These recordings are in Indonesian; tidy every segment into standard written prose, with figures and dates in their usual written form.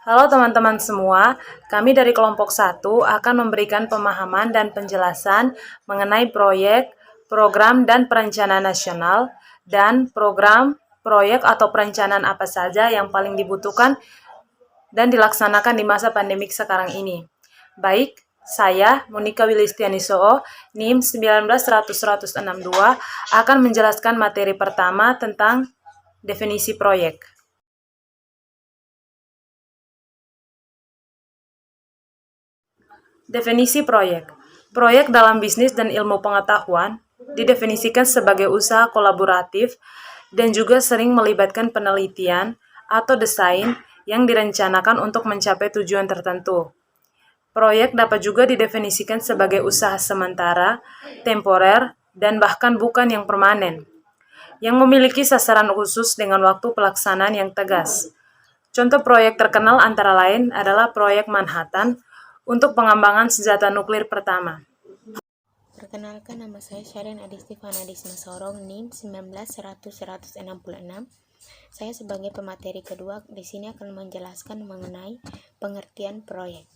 Halo teman-teman semua, kami dari kelompok 1 akan memberikan pemahaman dan penjelasan mengenai proyek, program dan perencanaan nasional, dan program, proyek atau perencanaan apa saja yang paling dibutuhkan dan dilaksanakan di masa pandemik sekarang ini. Baik, saya, Monika Wilistianisoo, NIM 19-100-162, akan menjelaskan materi pertama tentang definisi proyek. Definisi proyek. Proyek dalam bisnis dan ilmu pengetahuan didefinisikan sebagai usaha kolaboratif dan juga sering melibatkan penelitian atau desain yang direncanakan untuk mencapai tujuan tertentu. Proyek dapat juga didefinisikan sebagai usaha sementara, temporer, dan bahkan bukan yang permanen, yang memiliki sasaran khusus dengan waktu pelaksanaan yang tegas. Contoh proyek terkenal antara lain adalah proyek Manhattan untuk pengembangan senjata nuklir pertama. Perkenalkan, nama saya Syaren Adistifana Disma Sorong, NIM 19-100-166. Saya sebagai pemateri kedua di sini akan menjelaskan mengenai pengertian proyek.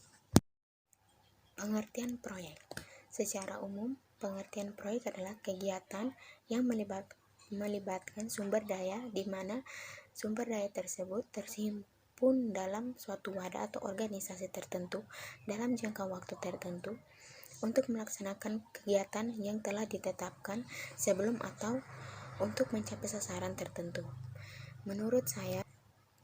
Pengertian proyek. Secara umum, pengertian proyek adalah kegiatan yang melibatkan sumber daya di mana sumber daya tersebut terhimpun dalam suatu wadah atau organisasi tertentu dalam jangka waktu tertentu untuk melaksanakan kegiatan yang telah ditetapkan sebelum atau untuk mencapai sasaran tertentu. Menurut saya,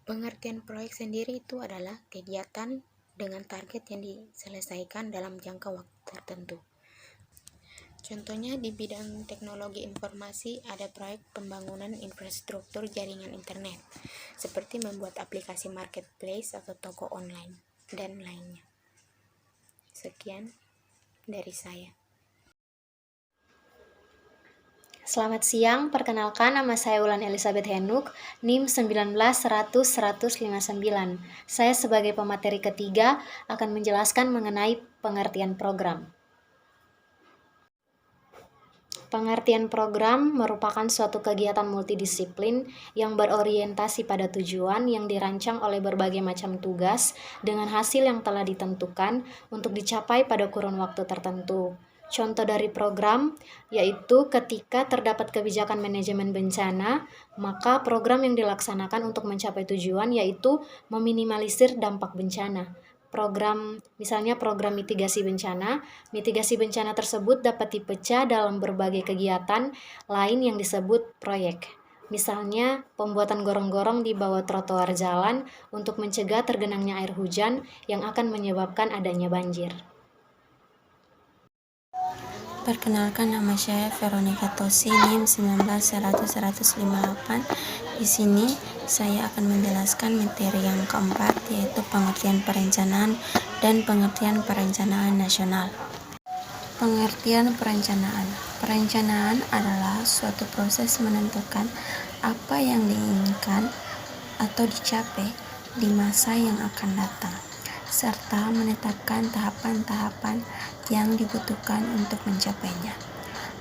pengertian proyek sendiri itu adalah kegiatan dengan target yang diselesaikan dalam jangka waktu tertentu. Contohnya di bidang teknologi informasi ada proyek pembangunan infrastruktur jaringan internet, seperti membuat aplikasi marketplace atau toko online, dan lainnya. Sekian dari saya. Selamat siang, perkenalkan nama saya Ulan Elizabeth Henuk, NIM 19-100-159. Saya sebagai pemateri ketiga akan menjelaskan mengenai pengertian program. Pengertian program merupakan suatu kegiatan multidisiplin yang berorientasi pada tujuan yang dirancang oleh berbagai macam tugas dengan hasil yang telah ditentukan untuk dicapai pada kurun waktu tertentu. Contoh dari program yaitu ketika terdapat kebijakan manajemen bencana, maka program yang dilaksanakan untuk mencapai tujuan yaitu meminimalisir dampak bencana. Misalnya program mitigasi bencana tersebut dapat dipecah dalam berbagai kegiatan lain yang disebut proyek. Misalnya, pembuatan gorong-gorong di bawah trotoar jalan untuk mencegah tergenangnya air hujan yang akan menyebabkan adanya banjir. Perkenalkan, nama saya Veronica Tosi, NIM 19-100-158. Di sini saya akan menjelaskan materi yang keempat, yaitu pengertian perencanaan dan pengertian perencanaan nasional. Pengertian perencanaan. Perencanaan adalah suatu proses menentukan apa yang diinginkan atau dicapai di masa yang akan datang, serta menetapkan tahapan-tahapan yang dibutuhkan untuk mencapainya.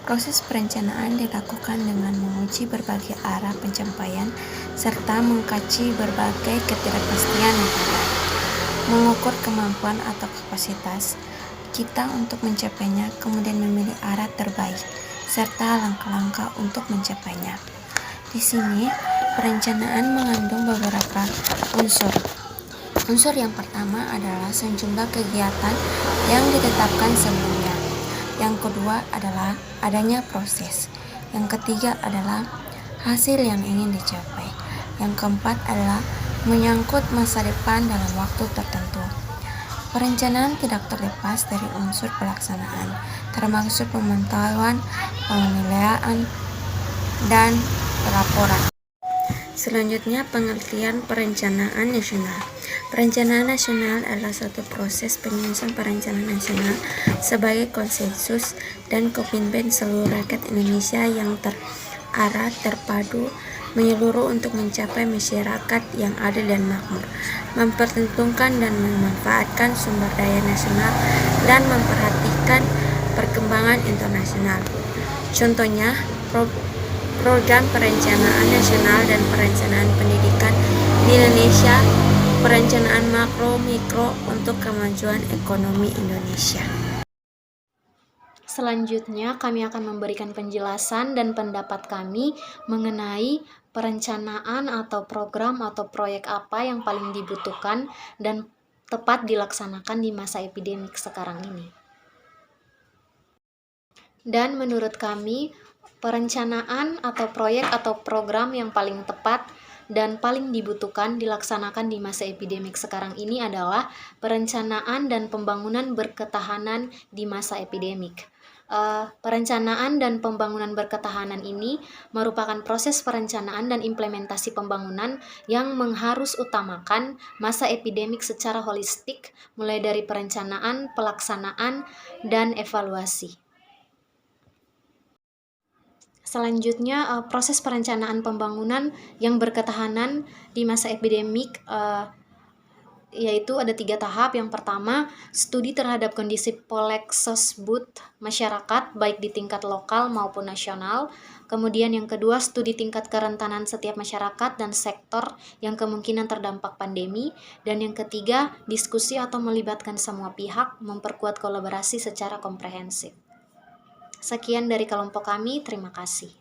Proses perencanaan dilakukan dengan menguji berbagai arah pencapaian serta mengkaji berbagai ketidakpastian yang ada, mengukur kemampuan atau kapasitas kita untuk mencapainya, kemudian memilih arah terbaik serta langkah-langkah untuk mencapainya. Di sini, perencanaan mengandung beberapa unsur. Unsur yang pertama adalah sejumlah kegiatan yang ditetapkan sebelumnya. Yang kedua adalah adanya proses. Yang ketiga adalah hasil yang ingin dicapai. Yang keempat adalah menyangkut masa depan dalam waktu tertentu. Perencanaan tidak terlepas dari unsur pelaksanaan, termasuk pemantauan, penilaian, dan pelaporan. Selanjutnya, pengertian perencanaan nasional. Perencanaan nasional adalah suatu proses penyusunan perencanaan nasional sebagai konsensus dan komitmen seluruh rakyat Indonesia yang terarah, terpadu, menyeluruh untuk mencapai masyarakat yang adil dan makmur, memperhitungkan dan memanfaatkan sumber daya nasional, dan memperhatikan perkembangan internasional. Contohnya, program perencanaan nasional dan perencanaan pendidikan di Indonesia perencanaan makro mikro untuk kemajuan ekonomi Indonesia. Selanjutnya, kami akan memberikan penjelasan dan pendapat kami mengenai perencanaan atau program atau proyek apa yang paling dibutuhkan dan tepat dilaksanakan di masa epidemik sekarang ini. Dan menurut kami, perencanaan atau proyek atau program yang paling tepat dan paling dibutuhkan dilaksanakan di masa epidemik sekarang ini adalah perencanaan dan pembangunan berketahanan di masa epidemik. Perencanaan dan pembangunan berketahanan ini merupakan proses perencanaan dan implementasi pembangunan yang mengharus utamakan masa epidemik secara holistik, mulai dari perencanaan, pelaksanaan, dan evaluasi. Selanjutnya, proses perencanaan pembangunan yang berketahanan di masa epidemik yaitu ada 3 tahap. Yang pertama, studi terhadap kondisi poleksosbud masyarakat baik di tingkat lokal maupun nasional. Kemudian yang kedua, studi tingkat kerentanan setiap masyarakat dan sektor yang kemungkinan terdampak pandemi. Dan yang ketiga, diskusi atau melibatkan semua pihak, memperkuat kolaborasi secara komprehensif. Sekian dari kelompok kami, terima kasih.